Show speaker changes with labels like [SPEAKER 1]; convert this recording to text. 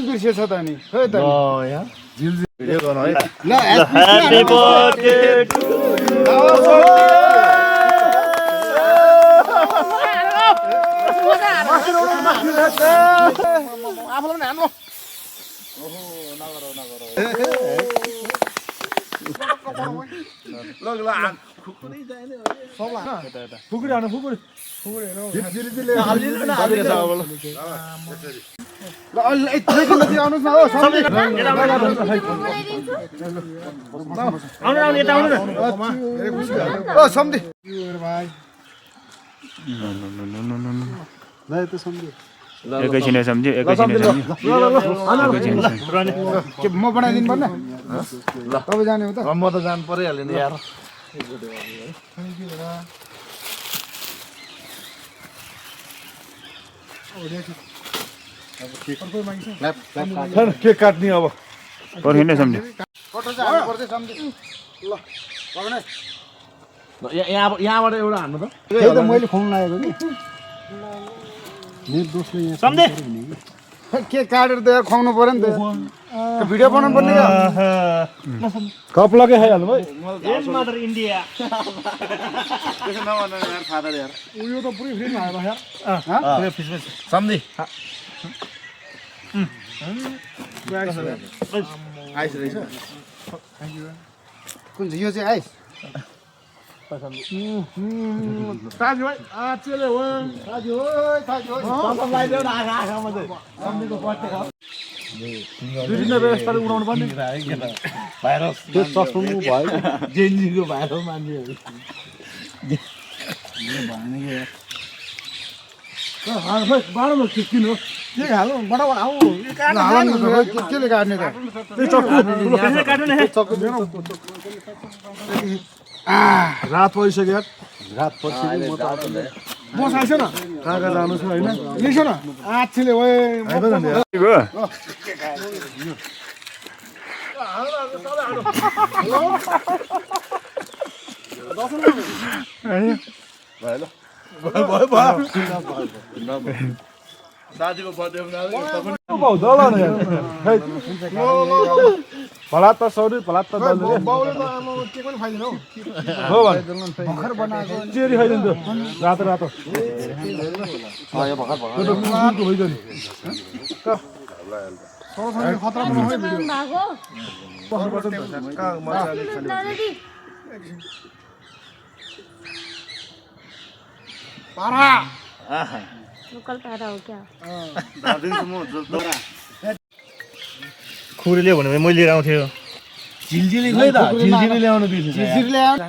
[SPEAKER 1] बिर्सेछ त नि खै त
[SPEAKER 2] भिडियो गर्नु है
[SPEAKER 1] ल ह्यापी बर्थडे टु
[SPEAKER 3] एकैछिन सम्झ्यो
[SPEAKER 1] म बनाइदिनु पर्ने तपाईँ जाने हो त
[SPEAKER 2] म त जानु परिहाल्यो नि यार
[SPEAKER 1] केक काट्ने अब
[SPEAKER 3] पर्खिनु सम्झ्यो
[SPEAKER 1] फोटो चाहिँ हाल्नु पर्छ सम्झि ल भगने
[SPEAKER 2] यहाँबाट एउटा हान्नु त
[SPEAKER 1] त्यही त मैले खुवाउनु लागेको कि मेरो दोस्रो यहाँ
[SPEAKER 3] सम्झे
[SPEAKER 1] केक काटेर त यार खुवाउनु पर्यो नि त भिडियो बनाउनु पर्ने क्या कप लगे खाइहाल्नु भाइ
[SPEAKER 3] यस मदर इन्डिया
[SPEAKER 2] त्यसो नभन यार फादर यार
[SPEAKER 1] उयो त पुरै फ्रीमा आयो यार
[SPEAKER 2] सम्झी आइस रहेछ
[SPEAKER 1] कुन चाहिँ यो चाहिँ आइस साजु भाइ आचेले हो साजु हो साजु हो
[SPEAKER 2] तपाईलाई एउटा आँखामा चाहिँ सम्झीको बर्थडे हो
[SPEAKER 1] दुईजना व्यवस्था उडाउनु पर्ने
[SPEAKER 2] भाइरस
[SPEAKER 1] त्यो चस्नु भयो
[SPEAKER 2] जेन्जीको भाइरस मान्छेहरू
[SPEAKER 1] बाह्रमा किन हो के हालौँ बडा आऊ केले काट्ने त रात परिसक्यो यार रात परिसक्यो बस आइस न कहाँ कहाँ जानु छ होइन लेख्छ न आछिले ओए
[SPEAKER 2] साथीको बर्थडे
[SPEAKER 1] भला त सौरी भला त बाउले त आमा के पनि खाइदिनु हो भर्खर बनाएको चेरी खाइदिनु रातो रातो
[SPEAKER 2] यो भर्खर
[SPEAKER 1] खतरा बनाउने भिडियो पारा
[SPEAKER 4] लोकल पैदा हो क्या
[SPEAKER 3] खुरी ल्याऊ भने मैले लिएर आउँथ्यो
[SPEAKER 2] झिलझिली खोइ त झिलझिली ल्याउनु बिर्सेछ
[SPEAKER 1] झिरझिर ल्याउनु